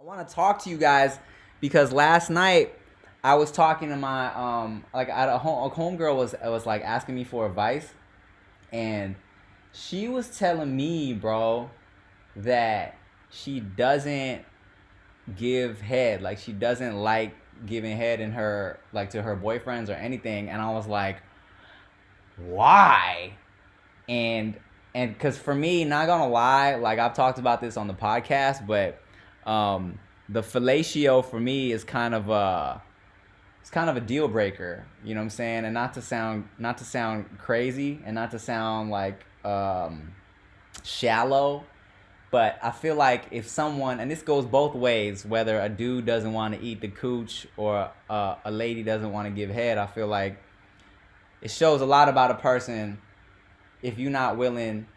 want to talk to you guys because last night I was talking to my like I had a homegirl was like asking me for advice, and she was telling me, bro, that she doesn't give head, like she doesn't like giving head in her like to her boyfriends or anything, and I was like, why? And because for me, not gonna lie, like I've talked about this on the podcast, but the fellatio for me is kind of a deal breaker. You know what I'm saying? And not to sound crazy and not to sound like shallow, but I feel like if someone, and this goes both ways, whether a dude doesn't want to eat the cooch or a lady doesn't want to give head, I feel like it shows a lot about a person if you're not willing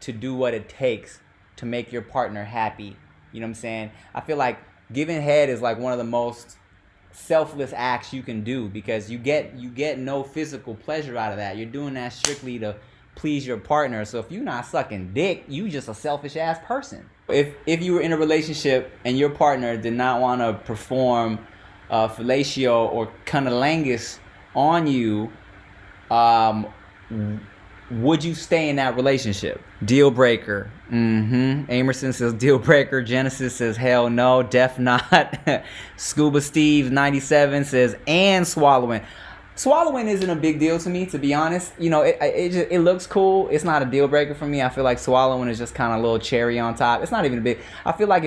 to do what it takes to make your partner happy. You know what I'm saying? I feel like giving head is like one of the most selfless acts you can do, because you get no physical pleasure out of that. You're doing that strictly to please your partner. So if you're not sucking dick, you just a selfish ass person. If you were in a relationship and your partner did not want to perform fellatio or cunnilingus on you, would you stay in that relationship? Deal breaker. Amerson says deal breaker. Genesis says hell no, def not. Scuba Steve 97 says and swallowing. Swallowing isn't a big deal to me, to be honest. You know, it looks cool. It's not a deal breaker for me. I feel like swallowing is just kind of a little cherry on top. It's not even a big. I feel like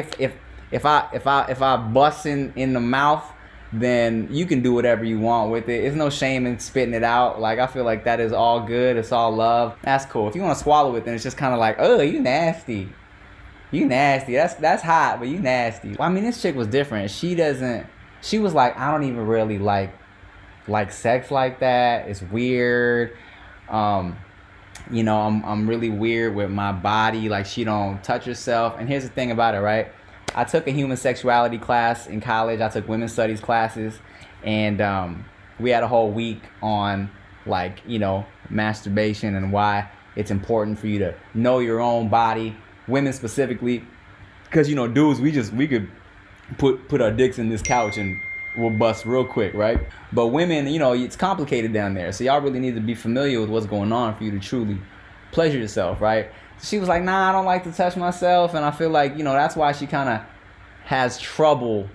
if I bust in the mouth, then you can do whatever you want with it. There's no shame in spitting it out. Like, I feel like that is all good. It's all love. That's cool. If you want to swallow it, then it's just kind of like, oh, you nasty. You nasty. That's hot, but you nasty. Well, I mean, this chick was different. She was like, I don't even really like sex like that. It's weird. You know, I'm really weird with my body. Like, she don't touch herself. And here's the thing about it, right? I took a human sexuality class in college. I took women's studies classes, and we had a whole week on, like, you know, masturbation and why it's important for you to know your own body, women specifically, because, you know, dudes, we could put our dicks in this couch and we'll bust real quick, right? But women, you know, it's complicated down there, so y'all really need to be familiar with what's going on for you to truly pleasure yourself, right? She was like, nah, I don't like to touch myself. And I feel like, you know, that's why she kind of has trouble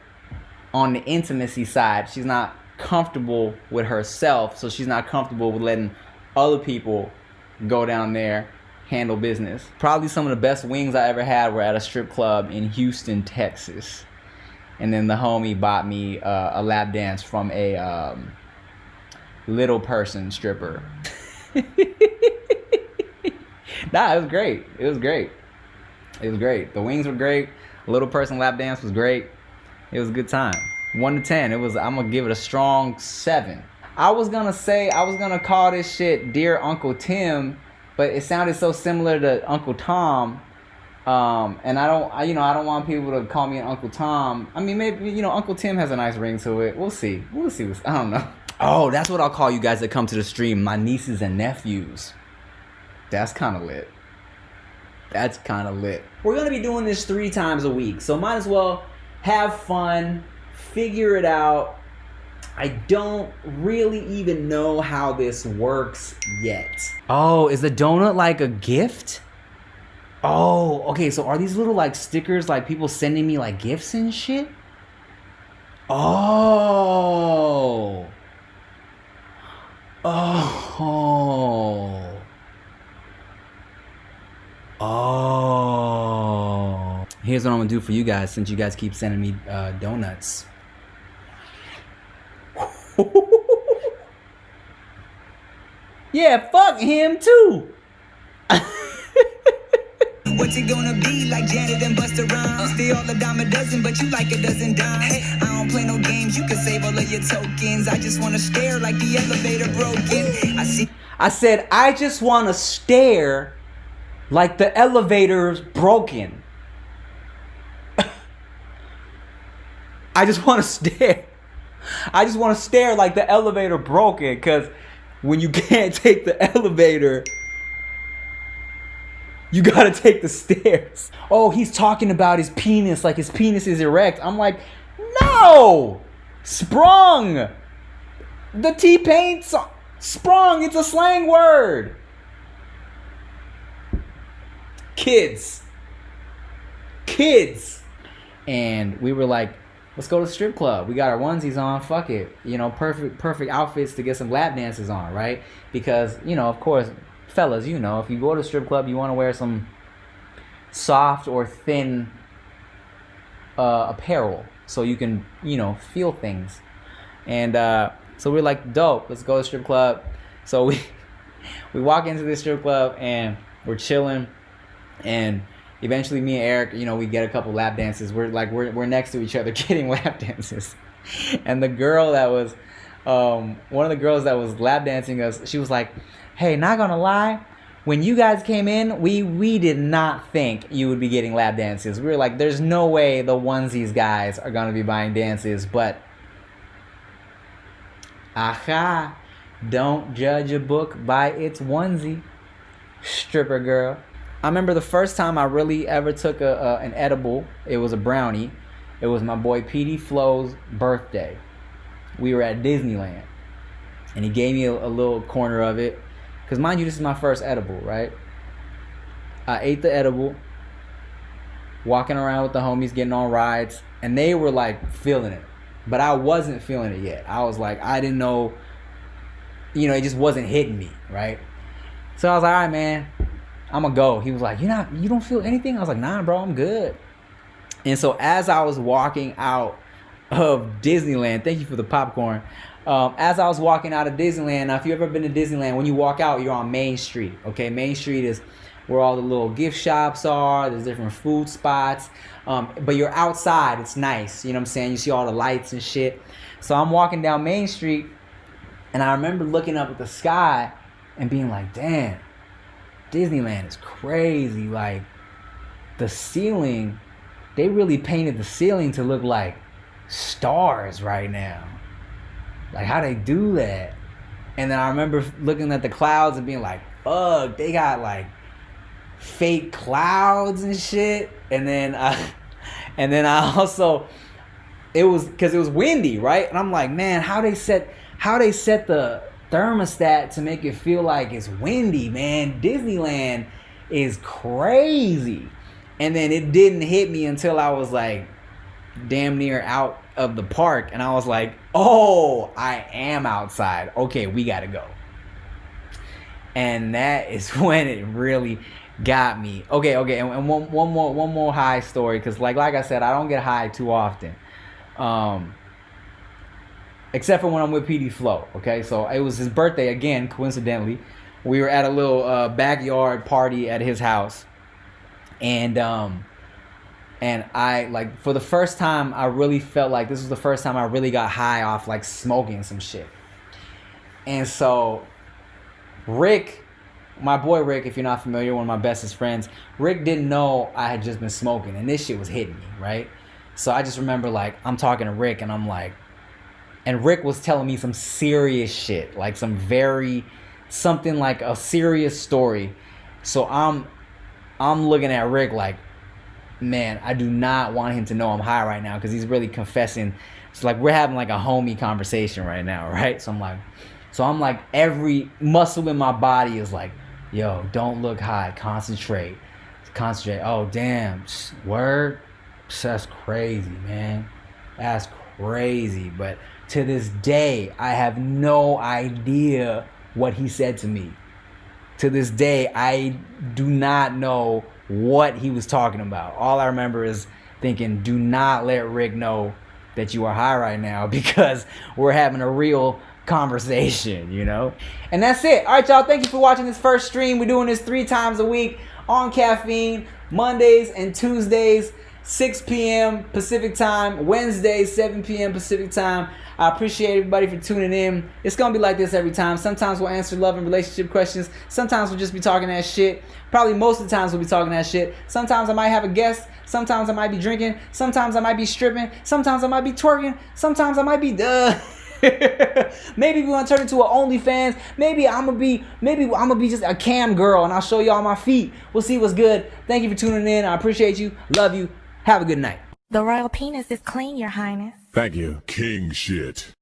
on the intimacy side. She's not comfortable with herself, so she's not comfortable with letting other people go down there, handle business. Probably some of the best wings I ever had were at a strip club in Houston, Texas. And then the homie bought me a lap dance from a little person stripper. Nah, it was great. It was great. The wings were great. Little person lap dance was great. It was a good time. 1 to 10. I'm gonna give it a strong 7. I was gonna call this shit Dear Uncle Tim, but it sounded so similar to Uncle Tom. And I don't want people to call me an Uncle Tom. I mean, maybe, you know, Uncle Tim has a nice ring to it. We'll see. I don't know. Oh, that's what I'll call you guys that come to the stream. My nieces and nephews. That's kind of lit. We're going to be doing this 3 times a week, so might as well have fun, figure it out. I don't really even know how this works yet. Oh, is the donut like a gift? Oh, okay, so are these little like stickers, like people sending me like gifts and shit? Oh. Here's what I'm gonna do for you guys, since you guys keep sending me donuts. Yeah, fuck him too. What you gonna be like Janet and Busta Rhymes? Still a dime a dozen, but you like a dozen dimes. I don't play no games, you can save all of your tokens. I just wanna stare like the elevator broken. I said, I just wanna stare like the elevator's broken. I just want to stare. I just want to stare like the elevator broken, because when you can't take the elevator, You gotta take the stairs. Oh, he's talking about his penis like his penis is erect. I'm like, no! Sprung! The T-Pain song. Sprung, it's a slang word. Kids. And we were like, let's go to the strip club. We got our onesies on. Fuck it. You know, perfect outfits to get some lap dances on, right? Because, you know, of course, fellas, you know, if you go to a strip club, you want to wear some soft or thin apparel so you can, you know, feel things. And so we're like, dope, let's go to the strip club. So we walk into the strip club and we're chilling, and eventually me and Eric, you know, we get a couple lap dances. We're next to each other getting lap dances. And the girl that was one of the girls that was lap dancing us, she was like, hey, not gonna lie, when you guys came in, we did not think you would be getting lap dances. We were like, there's no way the onesies guys are gonna be buying dances. But aha, don't judge a book by its onesie, stripper girl. I remember the first time I really ever took an edible. It was a brownie. It was my boy PD Flow's birthday. We were at Disneyland, and he gave me a little corner of it. Because mind you, this is my first edible, right? I ate the edible, walking around with the homies, getting on rides, and they were like feeling it. But I wasn't feeling it yet. I was like, I didn't know, you know, it just wasn't hitting me, right? So I was like, all right, man, I'm gonna go. He was like, you don't feel anything? I was like, nah, bro, I'm good. And so as I was walking out of Disneyland, thank you for the popcorn. As I was walking out of Disneyland, now if you've ever been to Disneyland, when you walk out, you're on Main Street, okay? Main Street is where all the little gift shops are. There's different food spots. But you're outside. It's nice. You know what I'm saying? You see all the lights and shit. So I'm walking down Main Street, and I remember looking up at the sky and being like, damn, Disneyland is crazy. Like, the ceiling, they really painted the ceiling to look like stars right now. Like, how they do that? And then I remember looking at the clouds and being like, fuck, they got like fake clouds and shit. And then I also, it was because it was windy, right? And I'm like, man, how they set the thermostat to make it feel like it's windy, man. Disneyland is crazy. And then it didn't hit me until I was like damn near out of the park, and I was like, oh, I am outside. Okay, we gotta go. And that is when it really got me. Okay, and one more high story, because like I said, I don't get high too often, except for when I'm with PD Flow. Okay, so it was his birthday again, coincidentally. We were at a little backyard party at his house, and I, like, for the first time, I really felt like this was the first time I really got high off, like, smoking some shit. And so Rick, my boy Rick, if you're not familiar, one of my bestest friends, Rick didn't know I had just been smoking, and this shit was hitting me, right? So I just remember, like, I'm talking to Rick, and I'm like, and Rick was telling me some serious shit, like something like a serious story. So I'm looking at Rick like, man, I do not want him to know I'm high right now, because he's really confessing. It's like we're having like a homie conversation right now, right? So I'm like every muscle in my body is like, yo, don't look high, concentrate. Oh, damn, word, that's crazy, man. That's crazy. But to this day, I have no idea what he said to me. To this day, I do not know what he was talking about. All I remember is thinking, do not let Rick know that you are high right now, because we're having a real conversation, you know? And that's it. All right, y'all, thank you for watching this first stream. We're doing this 3 times a week on Caffeine, Mondays and Tuesdays, 6 p.m. Pacific time, Wednesdays, 7 p.m. Pacific time. I appreciate everybody for tuning in. It's going to be like this every time. Sometimes we'll answer love and relationship questions. Sometimes we'll just be talking that shit. Probably most of the times we'll be talking that shit. Sometimes I might have a guest. Sometimes I might be drinking. Sometimes I might be stripping. Sometimes I might be twerking. Sometimes I might be Maybe we want to turn into an OnlyFans. Maybe I'm gonna be just a cam girl, and I'll show y'all my feet. We'll see what's good. Thank you for tuning in. I appreciate you. Love you. Have a good night. The royal penis is clean, Your Highness. Thank you. King shit.